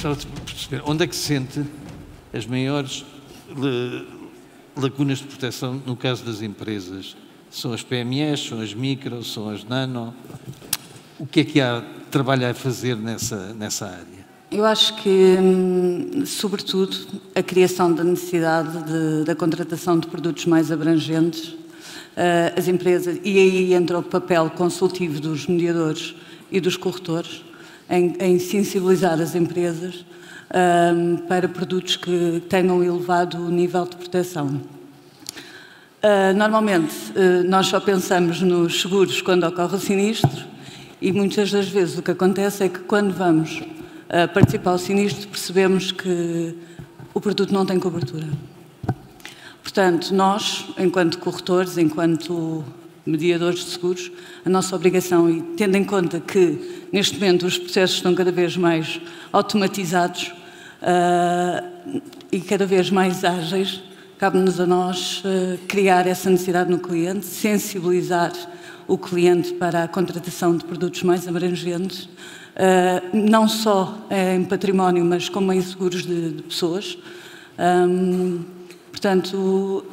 gostava de perceber onde é que se sente as maiores lacunas de proteção no caso das empresas. São as PMEs, são as micro, são as nano? O que é que há trabalho a fazer nessa área? Eu acho que, sobretudo, a criação da necessidade da contratação de produtos mais abrangentes, as empresas, e aí entra o papel consultivo dos mediadores e dos corretores, em sensibilizar as empresas para produtos que tenham elevado nível de proteção. Normalmente, nós só pensamos nos seguros quando ocorre o sinistro e muitas das vezes o que acontece é que quando vamos participar do sinistro percebemos que o produto não tem cobertura. Portanto, nós, enquanto corretores, enquanto mediadores de seguros, a nossa obrigação, e tendo em conta que neste momento os processos estão cada vez mais automatizados e cada vez mais ágeis, cabe-nos a nós criar essa necessidade no cliente, sensibilizar o cliente para a contratação de produtos mais abrangentes, não só em património, mas como em seguros de pessoas. Portanto,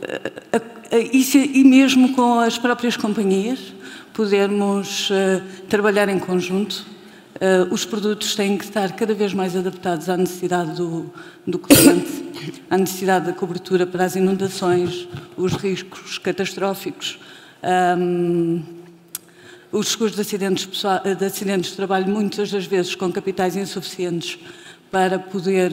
e mesmo com as próprias companhias, podermos trabalhar em conjunto. Os produtos têm que estar cada vez mais adaptados à necessidade do cliente, à necessidade da cobertura para as inundações, os riscos catastróficos, os seguros de acidentes de trabalho, muitas das vezes com capitais insuficientes para poder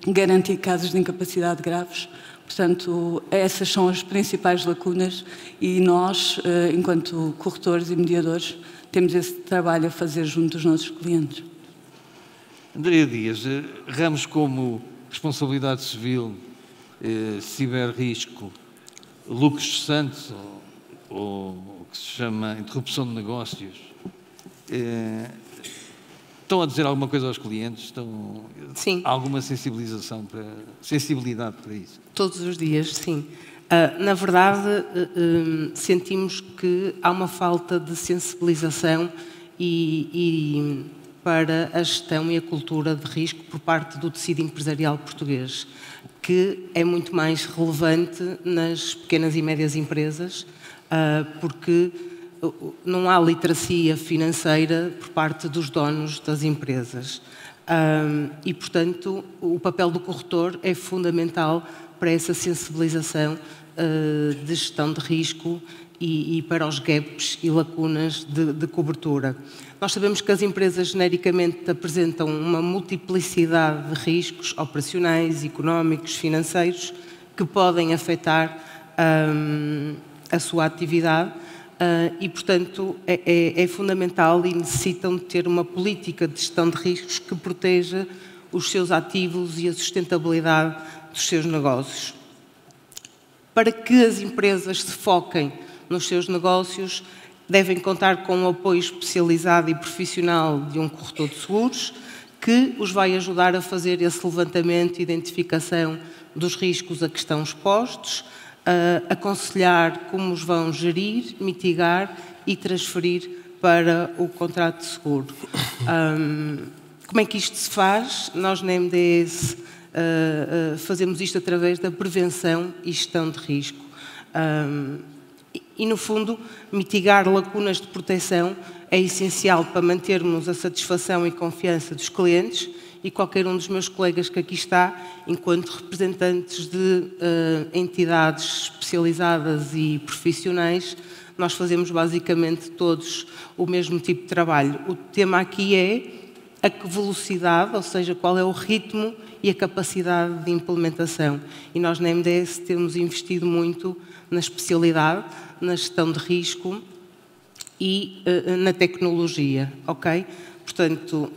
garantir casos de incapacidade graves. Portanto, essas são as principais lacunas e nós, enquanto corretores e mediadores, temos esse trabalho a fazer junto dos nossos clientes. Andréa Dias, ramos como responsabilidade civil, ciberrisco, lucros cessantes, ou o que se chama interrupção de negócios, estão a dizer alguma coisa aos clientes? Sim. Há alguma sensibilidade para isso? Todos os dias, sim. Na verdade, sentimos que há uma falta de sensibilização e para a gestão e a cultura de risco por parte do tecido empresarial português, que é muito mais relevante nas pequenas e médias empresas, porque não há literacia financeira por parte dos donos das empresas. E, portanto, o papel do corretor é fundamental para essa sensibilização de gestão de risco e para os gaps e lacunas de cobertura. Nós sabemos que as empresas genericamente apresentam uma multiplicidade de riscos operacionais, económicos, financeiros, que podem afetar a sua atividade e, portanto, é fundamental e necessitam de ter uma política de gestão de riscos que proteja os seus ativos e a sustentabilidade dos seus negócios. Para que as empresas se foquem nos seus negócios, devem contar com o apoio especializado e profissional de um corretor de seguros, que os vai ajudar a fazer esse levantamento e identificação dos riscos a que estão expostos, aconselhar como os vão gerir, mitigar e transferir para o contrato de seguro. Como é que isto se faz? Nós na MDS fazemos isto através da prevenção e gestão de risco. E, no fundo, mitigar lacunas de proteção é essencial para mantermos a satisfação e confiança dos clientes e qualquer um dos meus colegas que aqui está, enquanto representantes de entidades especializadas e profissionais, nós fazemos basicamente todos o mesmo tipo de trabalho. O tema aqui é a que velocidade, ou seja, qual é o ritmo e a capacidade de implementação. E nós na MDS temos investido muito na especialidade, na gestão de risco e na tecnologia, ok? Portanto,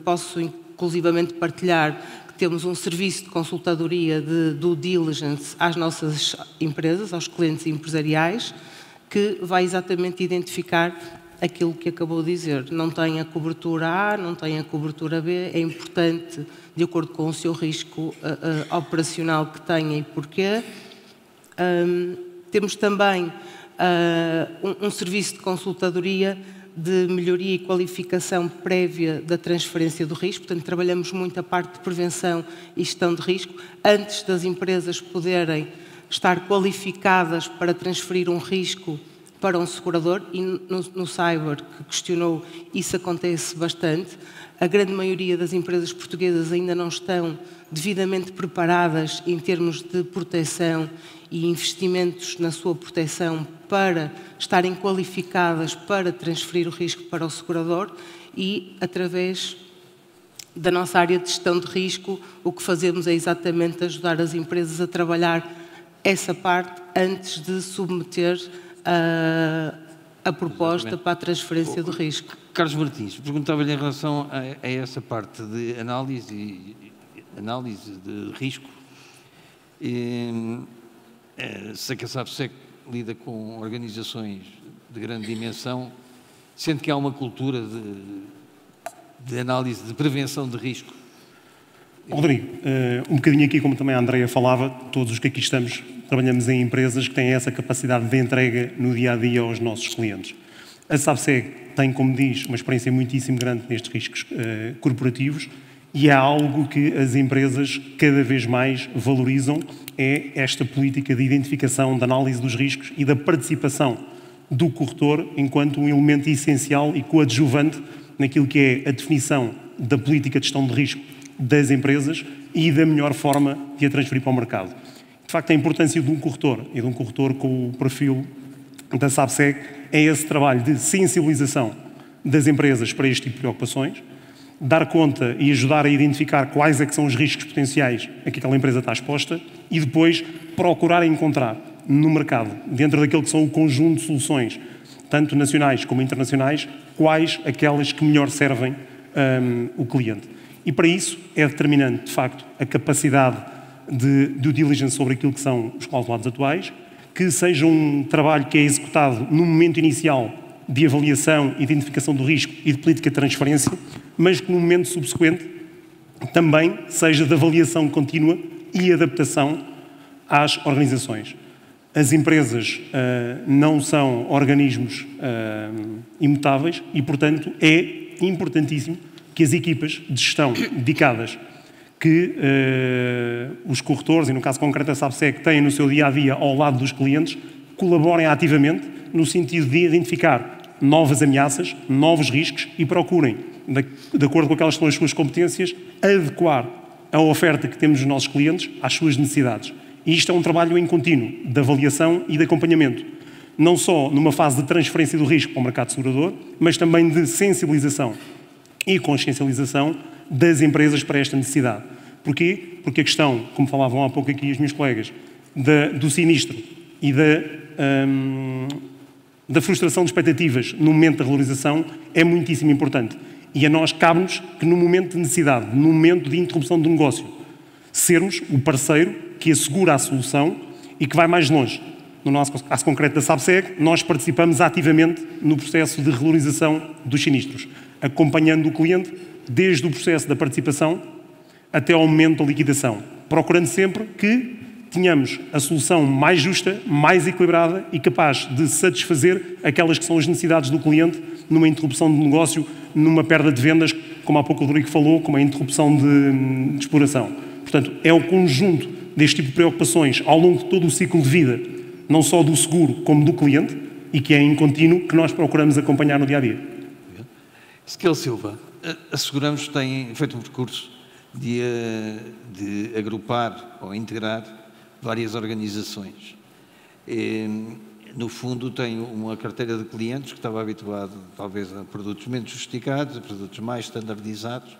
posso inclusivamente partilhar que temos um serviço de consultadoria de due diligence às nossas empresas, aos clientes empresariais, que vai exatamente identificar aquilo que acabou de dizer. Não tem a cobertura A, não tem a cobertura B, é importante, de acordo com o seu risco operacional que tenha e porquê. Temos também um serviço de consultadoria de melhoria e qualificação prévia da transferência do risco. Portanto, trabalhamos muito a parte de prevenção e gestão de risco, antes das empresas poderem estar qualificadas para transferir um risco para um segurador, e no cyber, que questionou, isso acontece bastante. A grande maioria das empresas portuguesas ainda não estão devidamente preparadas em termos de proteção e investimentos na sua proteção para estarem qualificadas para transferir o risco para o segurador, e, através da nossa área de gestão de risco, o que fazemos é exatamente ajudar as empresas a trabalhar essa parte antes de submeter a proposta para a transferência do risco. Carlos Martins, perguntava-lhe em relação a essa parte de análise de risco. Sei que a SAPSEC lida com organizações de grande dimensão, sendo que há uma cultura de análise, de prevenção de risco. Rodrigo, um bocadinho aqui, como também a Andreia falava, todos os que aqui estamos trabalhamos em empresas que têm essa capacidade de entrega no dia-a-dia aos nossos clientes. A SAPSEC tem, como diz, uma experiência muitíssimo grande nestes riscos corporativos, e é algo que as empresas cada vez mais valorizam, é esta política de identificação, de análise dos riscos e da participação do corretor enquanto um elemento essencial e coadjuvante naquilo que é a definição da política de gestão de risco das empresas e da melhor forma de a transferir para o mercado. De facto, a importância de um corretor e de um corretor com o perfil da SAPSEC é esse trabalho de sensibilização das empresas para este tipo de preocupações, dar conta e ajudar a identificar quais é que são os riscos potenciais a que aquela empresa está exposta e depois procurar encontrar no mercado, dentro daquilo que são o conjunto de soluções, tanto nacionais como internacionais, quais aquelas que melhor servem o cliente. E para isso é determinante, de facto, a capacidade de due diligence sobre aquilo que são os clausulados atuais, que seja um trabalho que é executado no momento inicial de avaliação, identificação do risco e de política de transferência, mas que no momento subsequente também seja de avaliação contínua e adaptação às organizações. As empresas não são organismos imutáveis e, portanto, é importantíssimo que as equipas de gestão dedicadas que os corretores, e no caso concreto a SAPSEC, têm no seu dia-a-dia ao lado dos clientes, colaborem ativamente no sentido de identificar novas ameaças, novos riscos e procurem, de acordo com aquelas que são as suas competências, adequar a oferta que temos dos nossos clientes às suas necessidades. E isto é um trabalho em contínuo de avaliação e de acompanhamento, não só numa fase de transferência do risco para o mercado segurador, mas também de sensibilização e consciencialização das empresas para esta necessidade. Porquê? Porque a questão, como falavam há pouco aqui os meus colegas, do sinistro e da frustração de expectativas no momento da regularização é muitíssimo importante. E a nós cabe-nos que no momento de necessidade, no momento de interrupção do negócio, sermos o parceiro que assegura a solução e que vai mais longe. No nosso caso concreto da SAPSEC, nós participamos ativamente no processo de regularização dos sinistros, acompanhando o cliente desde o processo da participação até ao momento da liquidação, procurando sempre que tenhamos a solução mais justa, mais equilibrada e capaz de satisfazer aquelas que são as necessidades do cliente numa interrupção de negócio, numa perda de vendas, como há pouco o Rodrigo falou, como a interrupção de exploração. Portanto, é o conjunto deste tipo de preocupações ao longo de todo o ciclo de vida, não só do seguro como do cliente, e que é em contínuo que nós procuramos acompanhar no dia-a-dia. Ezequiel Silva, a Seguramos tem feito um percurso de agrupar ou integrar várias organizações. No fundo, tem uma carteira de clientes que estava habituado, talvez, a produtos menos sofisticados, a produtos mais standardizados.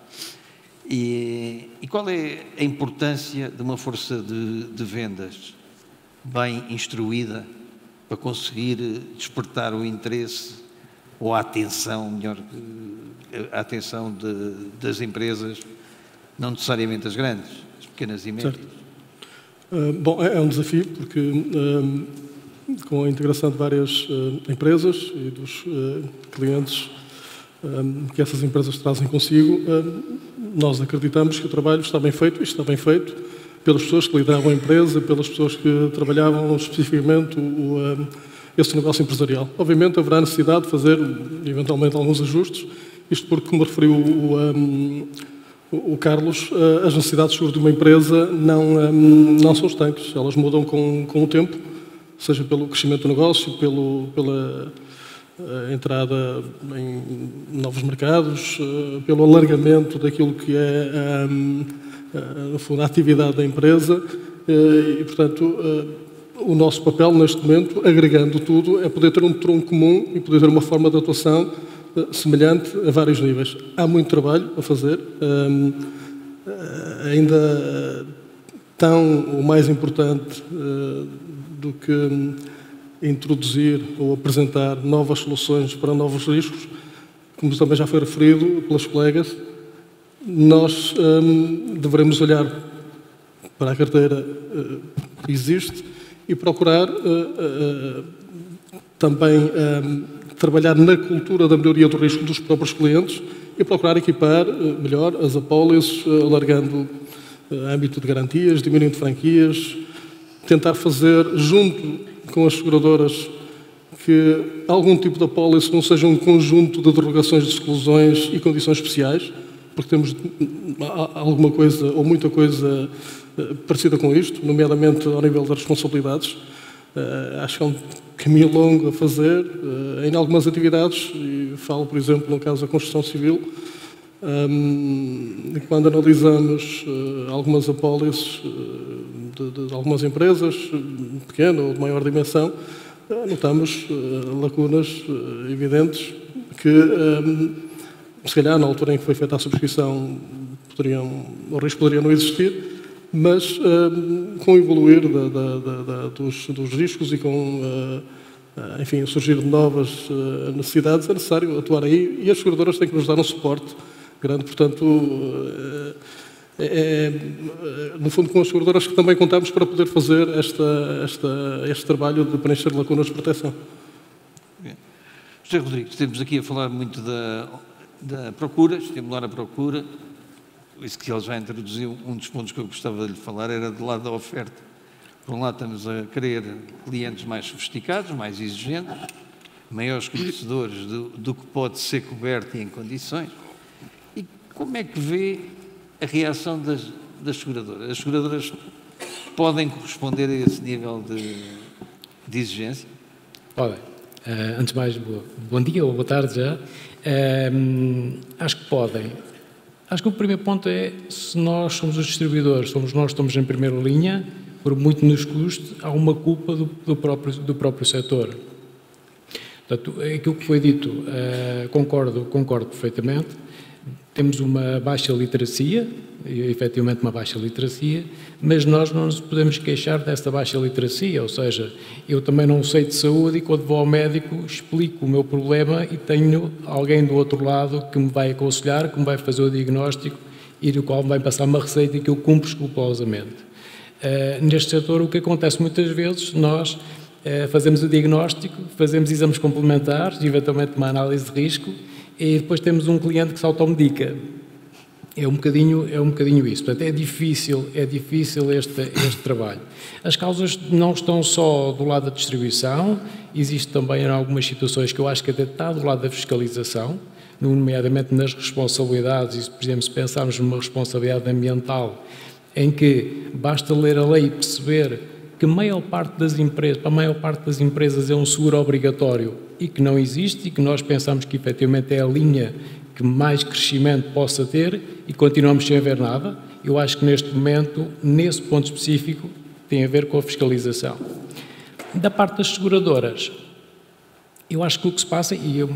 E qual é a importância de uma força de vendas bem instruída para conseguir despertar o interesse ou a atenção, melhor, a atenção das empresas, não necessariamente as grandes, as pequenas e médias? Bom, é um desafio, porque com a integração de várias empresas e dos clientes que essas empresas trazem consigo, nós acreditamos que o trabalho está bem feito, e está bem feito pelas pessoas que lideravam a empresa, pelas pessoas que trabalhavam especificamente esse negócio empresarial. Obviamente haverá necessidade de fazer, eventualmente, alguns ajustes, isto porque, como referiu o Carlos, as necessidades de seguro de uma empresa não são estanques, elas mudam com o tempo, seja pelo crescimento do negócio, pela entrada em novos mercados, pelo alargamento daquilo que é, no fundo, a atividade da empresa e, portanto, o nosso papel neste momento, agregando tudo, é poder ter um tronco comum e poder ter uma forma de atuação semelhante a vários níveis. Há muito trabalho a fazer, ainda tão ou mais importante do que introduzir ou apresentar novas soluções para novos riscos, como também já foi referido pelas colegas, nós deveremos olhar para a carteira que existe e procurar também trabalhar na cultura da melhoria do risco dos próprios clientes e procurar equipar melhor as apólices, alargando âmbito de garantias, diminuindo franquias, tentar fazer junto com as seguradoras que algum tipo de apólice não seja um conjunto de derrogações, de exclusões e condições especiais, porque temos alguma coisa ou muita coisa parecida com isto, nomeadamente ao nível das responsabilidades. Acho que é um caminho longo a fazer em algumas atividades, e falo, por exemplo, no caso da construção civil, quando analisamos algumas apólices de algumas empresas, de pequena ou de maior dimensão, notamos lacunas evidentes que, se calhar, na altura em que foi feita a subscrição, o risco poderia não existir, mas com o evoluir dos riscos e com, enfim, o surgir de novas necessidades, é necessário atuar aí e as seguradoras têm que nos dar um suporte grande. Portanto, no fundo, com as seguradoras que também contamos para poder fazer este trabalho de preencher lacunas de proteção. José Rodrigues, estamos aqui a falar muito da procura, estimular a procura. Isso que ele já introduziu, um dos pontos que eu gostava de lhe falar era do lado da oferta. Por um lado, estamos a querer clientes mais sofisticados, mais exigentes, maiores conhecedores do que pode ser coberto e em condições. E como é que vê a reação das seguradoras? As seguradoras podem corresponder a esse nível de exigência? Podem. Antes de mais, bom dia ou boa tarde já. Acho que podem. Acho que o primeiro ponto é, se nós somos os distribuidores, somos nós que estamos em primeira linha, por muito nos custe, há uma culpa do próprio setor. Portanto, aquilo que foi dito, concordo perfeitamente. Temos uma baixa literacia, efetivamente uma baixa literacia, mas nós não nos podemos queixar dessa baixa literacia, ou seja, eu também não sei de saúde e quando vou ao médico explico o meu problema e tenho alguém do outro lado que me vai aconselhar, que me vai fazer o diagnóstico e do qual me vai passar uma receita que eu cumpro escrupulosamente. Neste setor, o que acontece muitas vezes, nós fazemos o diagnóstico, fazemos exames complementares, eventualmente uma análise de risco, e depois temos um cliente que se automedica. É um bocadinho isso. Portanto, é difícil este trabalho. As causas não estão só do lado da distribuição, existe também em algumas situações que eu acho que até está do lado da fiscalização, nomeadamente nas responsabilidades, e, por exemplo, se pensarmos numa responsabilidade ambiental, em que basta ler a lei e perceber que para a maior parte das empresas é um seguro obrigatório e que não existe e que nós pensamos que efetivamente é a linha que mais crescimento possa ter e continuamos sem haver nada. Eu acho que neste momento, nesse ponto específico, tem a ver com a fiscalização. Da parte das seguradoras, eu acho que o que se passa, e eu,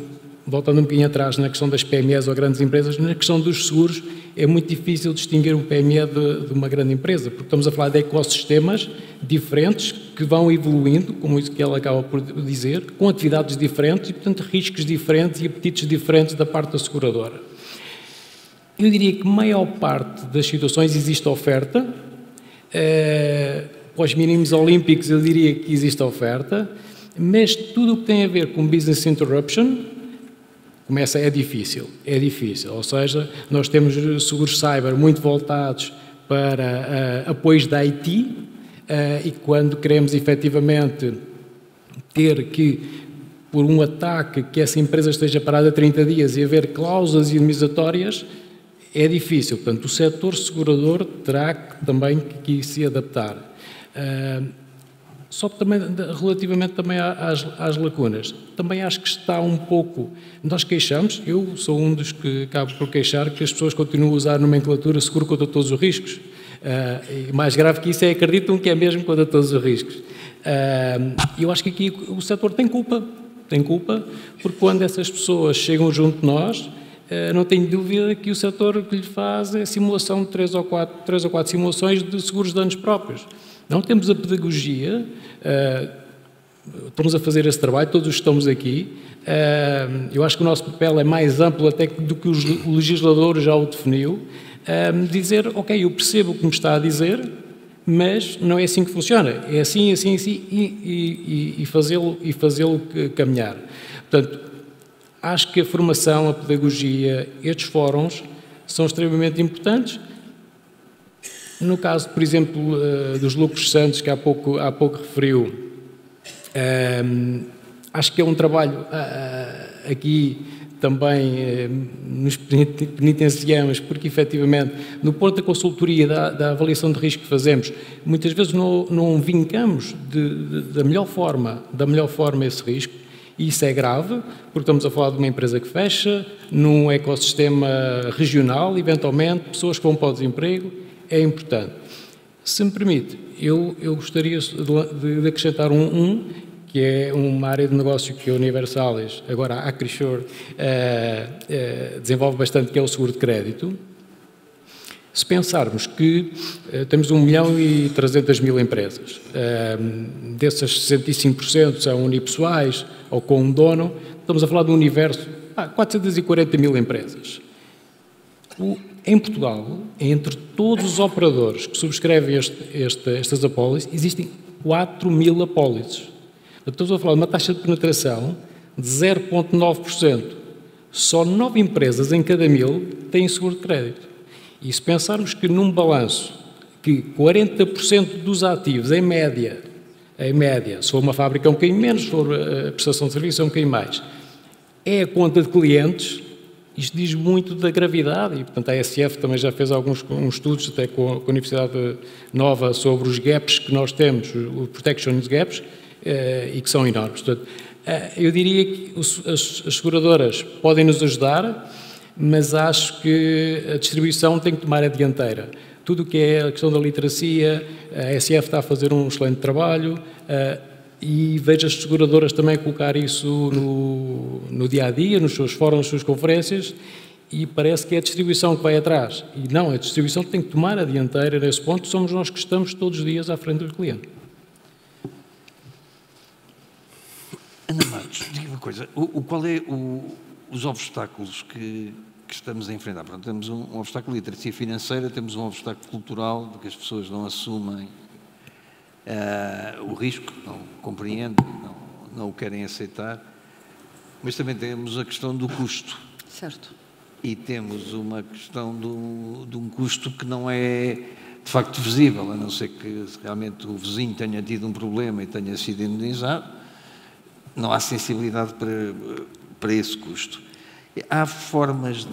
voltando um bocadinho atrás na questão das PMEs ou grandes empresas, na questão dos seguros é muito difícil distinguir um PME de uma grande empresa, porque estamos a falar de ecossistemas diferentes que vão evoluindo, como isso que ela acaba por dizer, com atividades diferentes e, portanto, riscos diferentes e apetites diferentes da parte da seguradora. Eu diria que a maior parte das situações existe oferta. Para os mínimos olímpicos eu diria que existe oferta, mas tudo o que tem a ver com business interruption é difícil, ou seja, nós temos seguros cyber muito voltados para apoios da IT e quando queremos efetivamente ter que, por um ataque, que essa empresa esteja parada 30 dias e haver cláusulas indemnizatórias, é difícil. Portanto, o setor segurador terá também que se adaptar. Só também, relativamente também às lacunas, também acho que está um pouco... Nós queixamos, eu sou um dos que acabo por queixar que as pessoas continuam a usar a nomenclatura seguro contra todos os riscos. E mais grave que isso é acreditam que é mesmo contra todos os riscos. Eu acho que aqui o setor tem culpa, porque quando essas pessoas chegam junto de nós, não tenho dúvida que o setor que lhe faz é simulação de 3 ou 4 simulações de seguros de danos próprios. Não temos a pedagogia, estamos a fazer esse trabalho, todos os que estamos aqui. Eu acho que o nosso papel é mais amplo até do que o legislador já o definiu. Dizer, ok, eu percebo o que me está a dizer, mas não é assim que funciona. É assim, assim, assim, e fazê-lo caminhar. Portanto, acho que a formação, a pedagogia, estes fóruns são extremamente importantes. No caso, por exemplo, dos lucros santos, que há pouco referiu, acho que é um trabalho aqui também nos penitenciamos, porque efetivamente, no ponto da consultoria, da avaliação de risco que fazemos, muitas vezes não vincamos da melhor forma esse risco, e isso é grave, porque estamos a falar de uma empresa que fecha, num ecossistema regional, eventualmente, pessoas que vão para o desemprego, é importante. Se me permite, eu gostaria de acrescentar que é uma área de negócio que a Universalis, agora a Acrisure, desenvolve bastante, que é o seguro de crédito. Se pensarmos que temos 1.300.000 empresas, dessas 65% são unipessoais ou com um dono, estamos a falar de um universo de 440.000 empresas. Em Portugal, entre todos os operadores que subscrevem estas apólices, existem 4.000 apólices. Estamos a falar de uma taxa de penetração de 0,9%. Só 9 empresas em cada 1.000 têm seguro de crédito. E se pensarmos que num balanço que 40% dos ativos, em média, se for uma fábrica é um bocadinho menos, se for a prestação de serviço é um bocadinho mais, é a conta de clientes, isto diz muito da gravidade e, portanto, a ASF também já fez alguns estudos, até com a Universidade Nova, sobre os gaps que nós temos, o protection gaps, e que são enormes. Portanto, eu diria que as seguradoras podem nos ajudar, mas acho que a distribuição tem que tomar a dianteira. Tudo o que é a questão da literacia, a ASF está a fazer um excelente trabalho, e vejo as seguradoras também colocar isso no dia-a-dia, nos seus fóruns, nas suas conferências, e parece que é a distribuição que vai atrás. E não, a distribuição tem que tomar a dianteira nesse ponto, somos nós que estamos todos os dias à frente do cliente. Ana Matos, diga uma coisa, qual é os obstáculos que estamos a enfrentar? Pronto, temos um obstáculo de literacia financeira, temos um obstáculo cultural, de que as pessoas não assumem o risco, não compreendem, não o querem aceitar, mas também temos a questão do custo. Certo. E temos uma questão de um custo que não é de facto visível, a não ser que realmente o vizinho tenha tido um problema e tenha sido indenizado, não há sensibilidade para esse custo. Há formas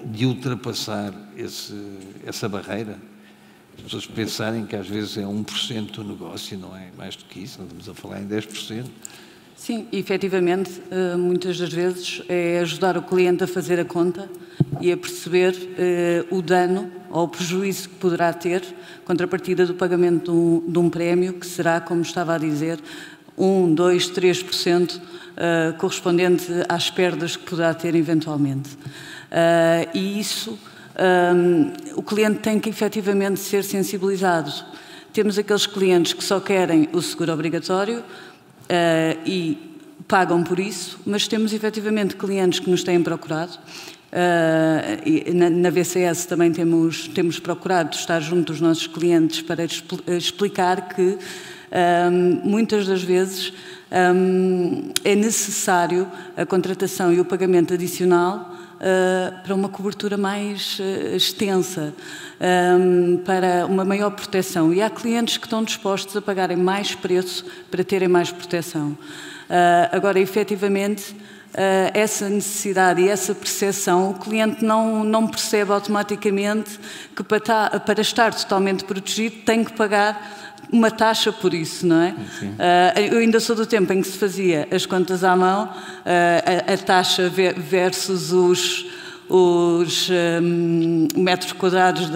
de ultrapassar essa barreira? As pessoas pensarem que às vezes é 1% do negócio, não é mais do que isso, não estamos a falar em 10%. Sim, efetivamente, muitas das vezes é ajudar o cliente a fazer a conta e a perceber o dano ou o prejuízo que poderá ter contrapartida do pagamento de um prémio, que será, como estava a dizer, 1, 2, 3% correspondente às perdas que poderá ter eventualmente. E isso, o cliente tem que efetivamente ser sensibilizado. Temos aqueles clientes que só querem o seguro obrigatório e pagam por isso, mas temos efetivamente clientes que nos têm procurado. Na VCS também temos procurado estar junto dos nossos clientes para explicar que muitas das vezes é necessário a contratação e o pagamento adicional para uma cobertura mais extensa, para uma maior proteção. E há clientes que estão dispostos a pagarem mais preço para terem mais proteção. Agora, efetivamente, essa necessidade e essa percepção, o cliente não percebe automaticamente que para estar totalmente protegido tem que pagar uma taxa por isso, não é? Eu ainda sou do tempo em que se fazia as contas à mão, a taxa versus os metros quadrados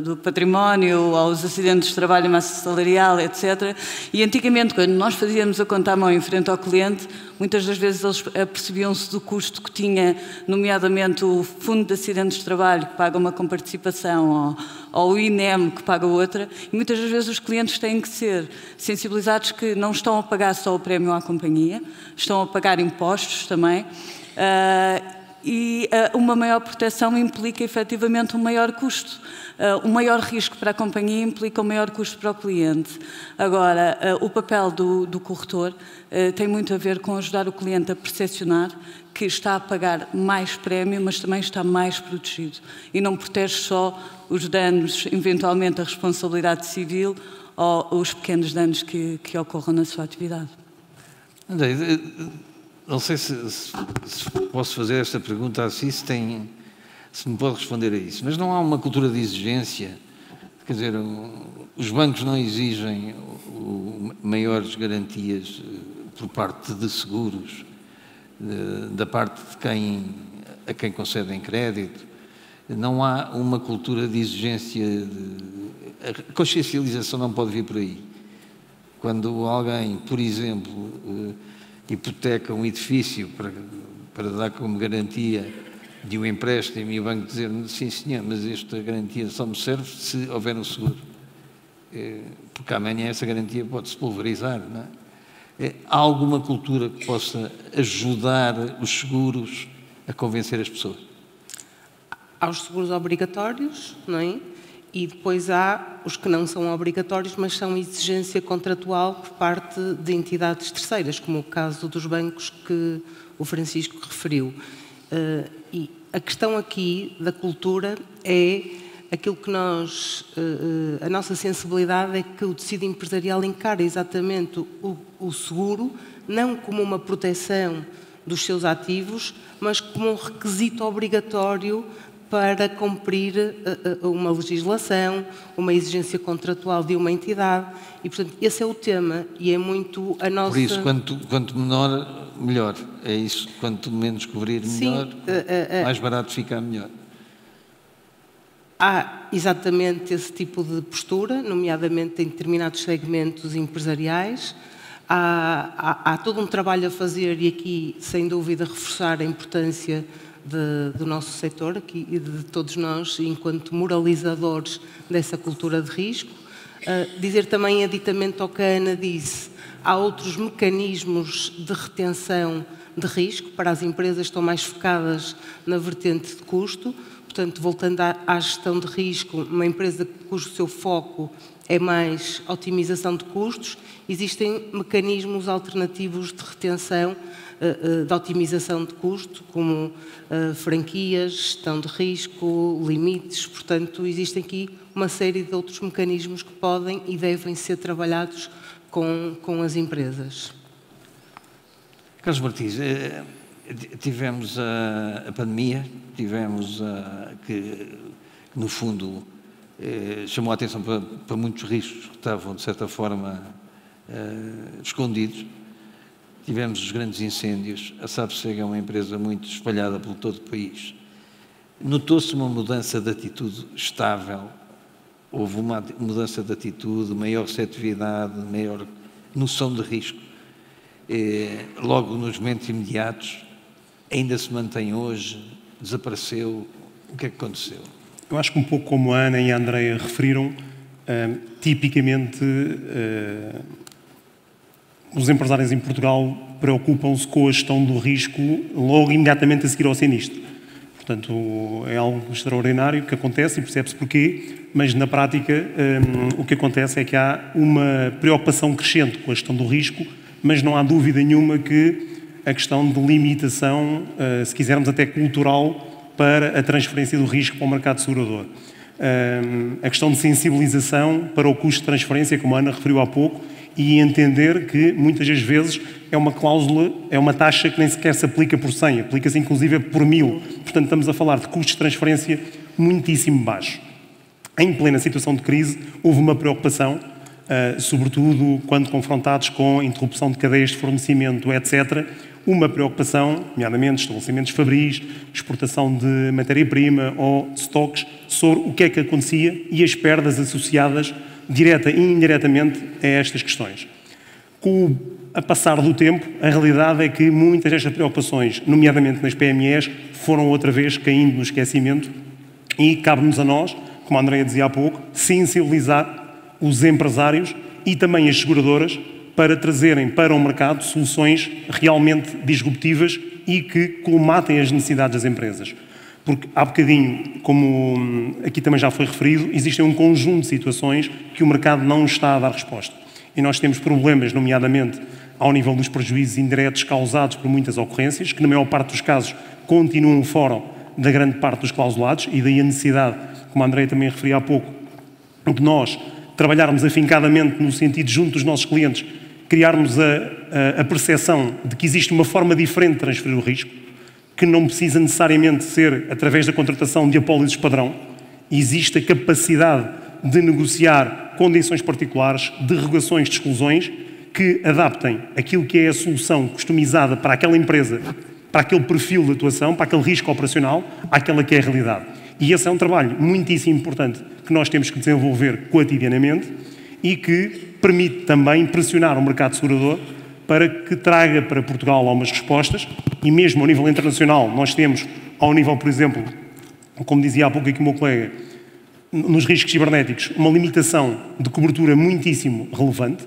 do património, aos acidentes de trabalho, massa salarial, etc. E antigamente, quando nós fazíamos a conta à mão em frente ao cliente, muitas das vezes eles apercebiam-se do custo que tinha, nomeadamente o Fundo de Acidentes de Trabalho, que paga uma comparticipação, ou o INEM, que paga outra, e muitas das vezes os clientes têm que ser sensibilizados que não estão a pagar só o prémio à companhia, estão a pagar impostos também, e uma maior proteção implica efetivamente um maior custo. Um maior risco para a companhia implica um maior custo para o cliente. Agora, o papel do corretor tem muito a ver com ajudar o cliente a percepcionar que está a pagar mais prémio, mas também está mais protegido. E não protege só os danos, eventualmente a responsabilidade civil ou os pequenos danos que ocorram na sua atividade. André, não sei se posso fazer esta pergunta assim, se me pode responder a isso, mas não há uma cultura de exigência? Quer dizer, os bancos não exigem maiores garantias por parte de seguros, da parte de a quem concedem crédito? Não há uma cultura de exigência, a consciencialização não pode vir por aí. Quando alguém, por exemplo, hipoteca um edifício para dar como garantia de um empréstimo e o banco dizer, sim senhor, mas esta garantia só me serve se houver um seguro, porque amanhã essa garantia pode-se pulverizar, não é? Há alguma cultura que possa ajudar os seguros a convencer as pessoas? Há os seguros obrigatórios, não é? E depois há os que não são obrigatórios, mas são exigência contratual por parte de entidades terceiras, como o caso dos bancos que o Francisco referiu. E a questão aqui da cultura é aquilo que a nossa sensibilidade é que o tecido empresarial encara exatamente o seguro não como uma proteção dos seus ativos, mas como um requisito obrigatório para cumprir uma legislação, uma exigência contratual de uma entidade. E, portanto, esse é o tema e é muito a nossa... Por isso, quanto menor, melhor. É isso. Quanto menos cobrir, melhor. Sim, mais barato fica, melhor. Há exatamente esse tipo de postura, nomeadamente em determinados segmentos empresariais. Há todo um trabalho a fazer e aqui, sem dúvida, reforçar a importância do nosso setor aqui, e de todos nós, enquanto moralizadores dessa cultura de risco. Dizer também aditamente ao que a Ana disse, há outros mecanismos de retenção de risco para as empresas que estão mais focadas na vertente de custo. Portanto, voltando à gestão de risco, uma empresa cujo seu foco é mais otimização de custos, existem mecanismos alternativos de retenção, de otimização de custo, como franquias, gestão de risco, limites. Portanto, existem aqui uma série de outros mecanismos que podem e devem ser trabalhados com as empresas. Carlos Martins, tivemos a pandemia, tivemos que no fundo chamou a atenção para muitos riscos que estavam, de certa forma, escondidos. Tivemos os grandes incêndios. A SAPSEG é uma empresa muito espalhada por todo o país. Notou-se uma mudança de atitude estável? Houve uma mudança de atitude, maior receptividade, maior noção de risco? Logo nos momentos imediatos? Ainda se mantém hoje? Desapareceu? O que é que aconteceu? Eu acho que um pouco como a Ana e a Andreia referiram, tipicamente os empresários em Portugal preocupam-se com a gestão do risco logo imediatamente a seguir ao sinistro. Portanto, é algo extraordinário que acontece e percebe-se porquê, mas na prática o que acontece é que há uma preocupação crescente com a gestão do risco, mas não há dúvida nenhuma que a questão de limitação, se quisermos até cultural, para a transferência do risco para o mercado segurador. A questão de sensibilização para o custo de transferência, como a Ana referiu há pouco, e entender que muitas das vezes é uma cláusula, é uma taxa que nem sequer se aplica por 100, aplica-se inclusive por 1000. Portanto, estamos a falar de custos de transferência muitíssimo baixos. Em plena situação de crise, houve uma preocupação, sobretudo quando confrontados com a interrupção de cadeias de fornecimento, etc., uma preocupação, nomeadamente estabelecimentos fabris, exportação de matéria-prima ou estoques, sobre o que é que acontecia e as perdas associadas, direta e indiretamente, a estas questões. Com a passar do tempo, a realidade é que muitas destas preocupações, nomeadamente nas PMEs, foram outra vez caindo no esquecimento e cabe-nos a nós, como a Andreia dizia há pouco, sensibilizar os empresários e também as seguradoras para trazerem para o mercado soluções realmente disruptivas e que colmatem as necessidades das empresas. Porque, há bocadinho, como aqui também já foi referido, existem um conjunto de situações que o mercado não está a dar resposta. E nós temos problemas, nomeadamente, ao nível dos prejuízos indiretos causados por muitas ocorrências, que na maior parte dos casos continuam fora da grande parte dos clausulados, e daí a necessidade, como a Andreia também referia há pouco, de nós trabalharmos afincadamente no sentido, junto dos nossos clientes, criarmos a percepção de que existe uma forma diferente de transferir o risco, que não precisa necessariamente ser através da contratação de apólices padrão. Existe a capacidade de negociar condições particulares, derrogações de exclusões, que adaptem aquilo que é a solução customizada para aquela empresa, para aquele perfil de atuação, para aquele risco operacional, àquela que é a realidade. E esse é um trabalho muitíssimo importante que nós temos que desenvolver cotidianamente e que permite também pressionar o mercado segurador para que traga para Portugal algumas respostas, e mesmo ao nível internacional nós temos, ao nível, por exemplo, como dizia há pouco aqui o meu colega, nos riscos cibernéticos, uma limitação de cobertura muitíssimo relevante.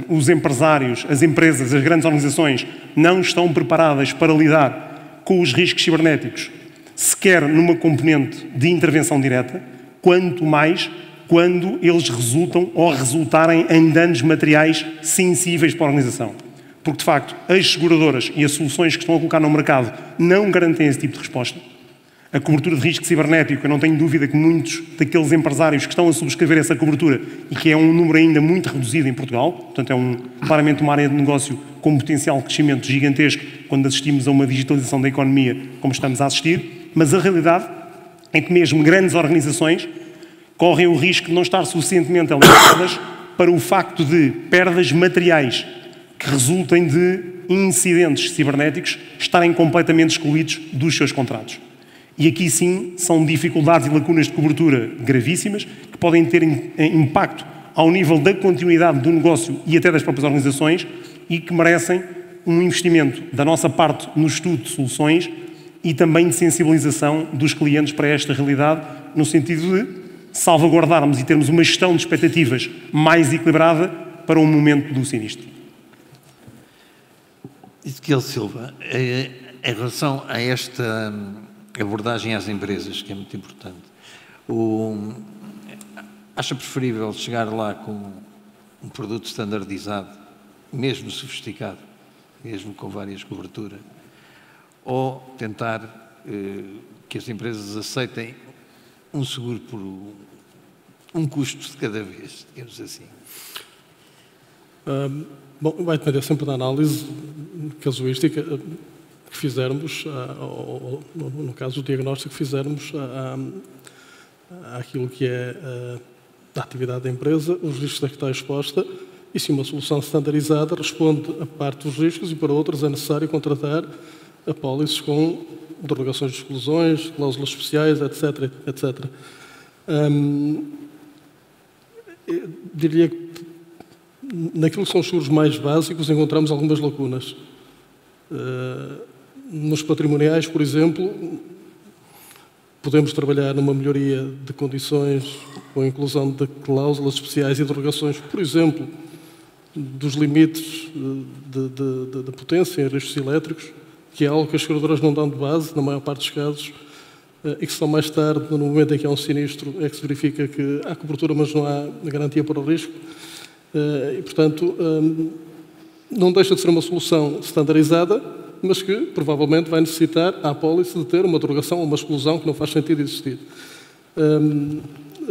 Os empresários, as empresas, as grandes organizações não estão preparadas para lidar com os riscos cibernéticos, sequer numa componente de intervenção direta, quanto mais quando eles resultam ou resultarem em danos materiais sensíveis para a organização. Porque, de facto, as seguradoras e as soluções que estão a colocar no mercado não garantem esse tipo de resposta. A cobertura de risco cibernético, eu não tenho dúvida que muitos daqueles empresários que estão a subscrever essa cobertura, e que é um número ainda muito reduzido em Portugal, portanto é claramente uma área de negócio com potencial de crescimento gigantesco quando assistimos a uma digitalização da economia como estamos a assistir, mas a realidade é que mesmo grandes organizações correm o risco de não estar suficientemente alertadas para o facto de perdas materiais que resultem de incidentes cibernéticos estarem completamente excluídos dos seus contratos. E aqui sim são dificuldades e lacunas de cobertura gravíssimas que podem ter impacto ao nível da continuidade do negócio e até das próprias organizações e que merecem um investimento da nossa parte no estudo de soluções e também de sensibilização dos clientes para esta realidade, no sentido de salvaguardarmos e termos uma gestão de expectativas mais equilibrada para o momento do sinistro. Ezequiel Silva, em relação a esta abordagem às empresas, que é muito importante, acha preferível chegar lá com um produto standardizado, mesmo sofisticado, mesmo com várias coberturas, ou tentar que as empresas aceitem um seguro por um custo de cada vez, digamos assim? Bom, vai depender sempre da análise casuística que fizermos, no caso do diagnóstico que fizermos àquilo que é a atividade da empresa, os riscos a que está exposta, e se uma solução standardizada responde a parte dos riscos e para outras é necessário contratar apólices com derrogações de exclusões, cláusulas especiais, etc. etc. Diria que naquilo que são os seguros mais básicos encontramos algumas lacunas. Nos patrimoniais, por exemplo, podemos trabalhar numa melhoria de condições com a inclusão de cláusulas especiais e derrogações, por exemplo, dos limites de potência em riscos elétricos, que é algo que as seguradoras não dão de base, na maior parte dos casos, e que só mais tarde, no momento em que há um sinistro, é que se verifica que há cobertura, mas não há garantia para o risco. E, portanto, não deixa de ser uma solução standardizada, mas que provavelmente vai necessitar a apólice de ter uma derogação ou uma exclusão que não faz sentido existir.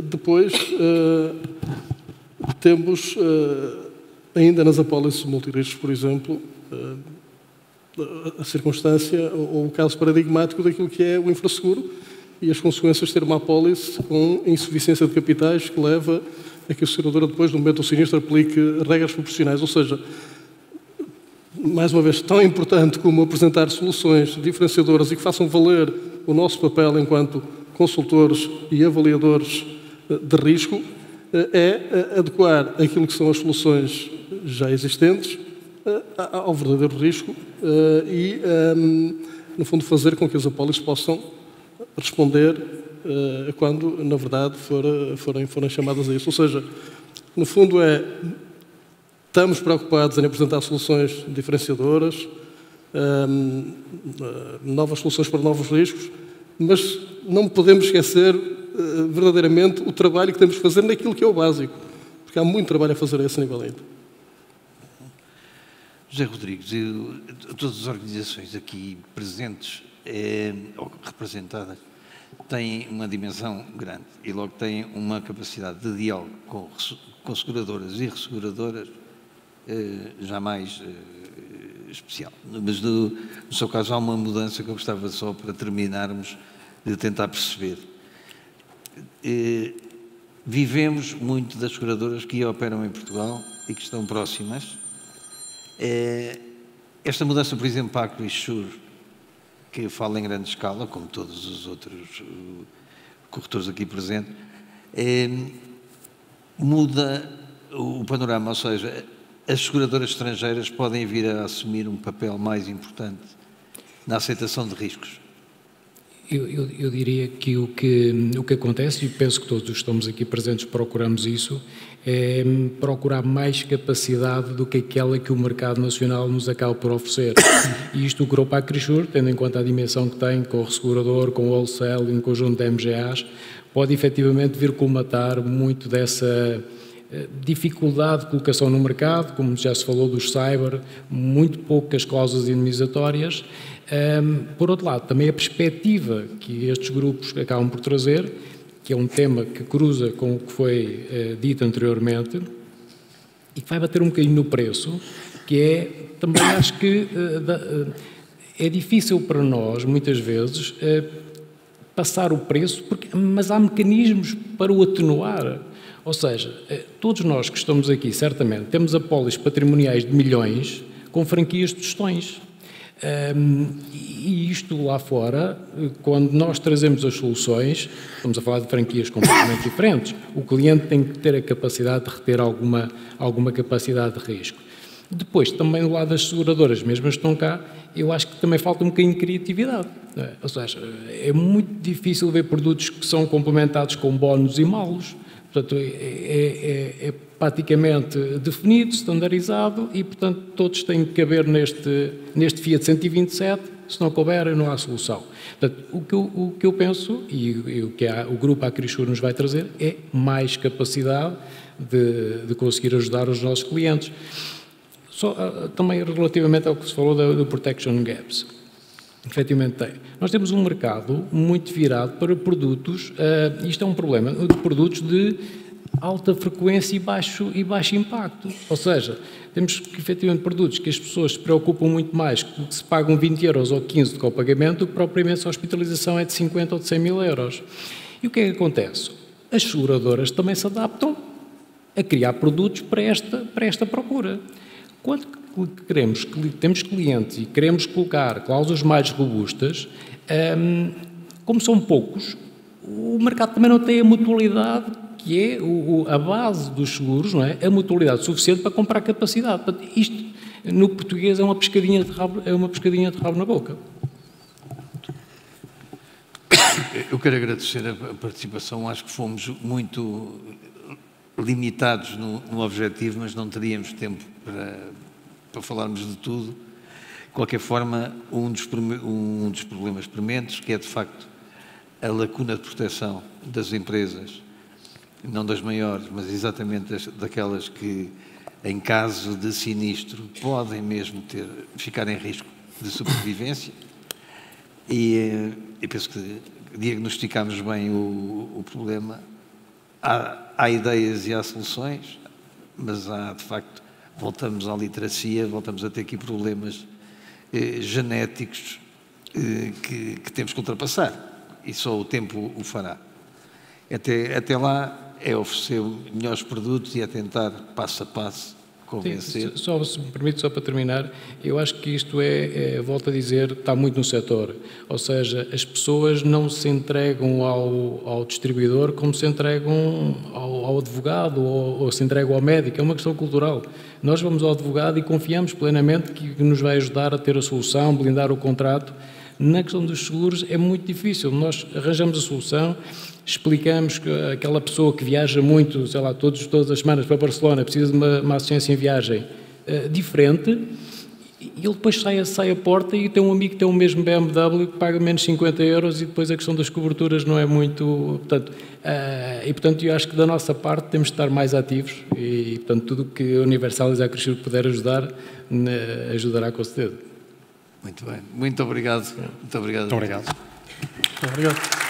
Depois, temos ainda nas apólices multiriscos, por exemplo, a circunstância ou o caso paradigmático daquilo que é o infraseguro e as consequências de ter uma apólice com insuficiência de capitais que leva a que a seguradora depois, no momento do sinistro, aplique regras proporcionais. Ou seja, mais uma vez, tão importante como apresentar soluções diferenciadoras e que façam valer o nosso papel enquanto consultores e avaliadores de risco, é adequar aquilo que são as soluções já existentes ao verdadeiro risco e, no fundo, fazer com que as apólices possam responder quando, na verdade, forem chamadas a isso. Ou seja, no fundo estamos preocupados em apresentar soluções diferenciadoras, novas soluções para novos riscos, mas não podemos esquecer verdadeiramente o trabalho que temos de fazer naquilo que é o básico, porque há muito trabalho a fazer a esse nível ainda. José Rodrigues, todas as organizações aqui presentes ou representadas têm uma dimensão grande e logo têm uma capacidade de diálogo com seguradoras e resseguradoras jamais especial. Mas no seu caso há uma mudança que eu gostava só para terminarmos de tentar perceber. Vivemos muito das seguradoras que operam em Portugal e que estão próximas. Esta mudança, por exemplo, para a Acrisure, que fala em grande escala, como todos os outros corretores aqui presentes, muda o panorama, ou seja, as seguradoras estrangeiras podem vir a assumir um papel mais importante na aceitação de riscos. Eu diria que o que acontece, e penso que todos os que estamos aqui presentes procuramos isso, é procurar mais capacidade do que aquela que o mercado nacional nos acaba por oferecer. E isto o Grupo Acrisure, tendo em conta a dimensão que tem com o ressegurador, com o wholesale e um conjunto de MGAs, pode efetivamente vir colmatar muito dessa dificuldade de colocação no mercado, como já se falou dos cyber, muito poucas cláusulas indemnizatórias. Por outro lado, também a perspectiva que estes grupos acabam por trazer, que é um tema que cruza com o que foi dito anteriormente e que vai bater um bocadinho no preço, que é, também acho que é difícil para nós, muitas vezes, passar o preço, mas há mecanismos para o atenuar. Ou seja, todos nós que estamos aqui, certamente, temos apólices patrimoniais de milhões com franquias de tostões. E isto lá fora, quando nós trazemos as soluções, estamos a falar de franquias completamente diferentes, o cliente tem que ter a capacidade de reter alguma capacidade de risco. Depois, também do lado das seguradoras, mesmo as que estão cá, eu acho que também falta um bocadinho de criatividade. Ou seja, é muito difícil ver produtos que são complementados com bónus e malos. Portanto, é praticamente definido, standardizado e, portanto, todos têm que caber neste Fiat 127, se não couber, não há solução. Portanto, o que eu penso e o que o Grupo Acrisure nos vai trazer é mais capacidade de conseguir ajudar os nossos clientes. Também relativamente ao que se falou do Protection Gaps. Efetivamente tem. Nós temos um mercado muito virado para produtos, isto é um problema, de produtos de alta frequência e baixo impacto. Ou seja, temos efetivamente produtos que as pessoas se preocupam muito mais, que se pagam 20 euros ou 15 de copagamento, do que propriamente se a hospitalização é de 50 ou de 100 mil euros. E o que é que acontece? As seguradoras também se adaptam a criar produtos para esta procura. Quando temos clientes e queremos colocar cláusulas mais robustas, como são poucos, o mercado também não tem a mutualidade, que é a base dos seguros, não é? A mutualidade suficiente para comprar capacidade. Portanto, isto, no português, é uma pescadinha de rabo na boca. Eu quero agradecer a participação. Acho que fomos muito limitados no objetivo, mas não teríamos tempo para falarmos de tudo. De qualquer forma, um dos problemas prementes, que é de facto a lacuna de proteção das empresas, não das maiores, mas exatamente daquelas que em caso de sinistro, podem mesmo ficar em risco de sobrevivência. E penso que diagnosticamos bem o problema. Há ideias e há soluções, mas há, de facto, voltamos à literacia, voltamos a ter aqui problemas genéticos que temos que ultrapassar. E só o tempo o fará. Até lá é oferecer melhores produtos e é tentar, passo a passo, convencer. Sim, só, se me permite, só para terminar, eu acho que isto volto a dizer, está muito no setor. Ou seja, as pessoas não se entregam ao distribuidor como se entregam ao advogado ou se entregam ao médico. É uma questão cultural. Nós vamos ao advogado e confiamos plenamente que nos vai ajudar a ter a solução, blindar o contrato. Na questão dos seguros é muito difícil. Nós arranjamos a solução, explicamos que aquela pessoa que viaja muito, sei lá, todas as semanas para Barcelona, precisa de uma assistência em viagem diferente, e ele depois sai à porta e tem um amigo que tem o mesmo BMW que paga menos 50 euros e depois a questão das coberturas não é muito... Portanto, eu acho que da nossa parte temos de estar mais ativos e, portanto, tudo o que a Universalis e a Crescer puder ajudar, ajudará com certeza. Muito bem. Muito obrigado. Muito obrigado. Muito obrigado. Obrigado.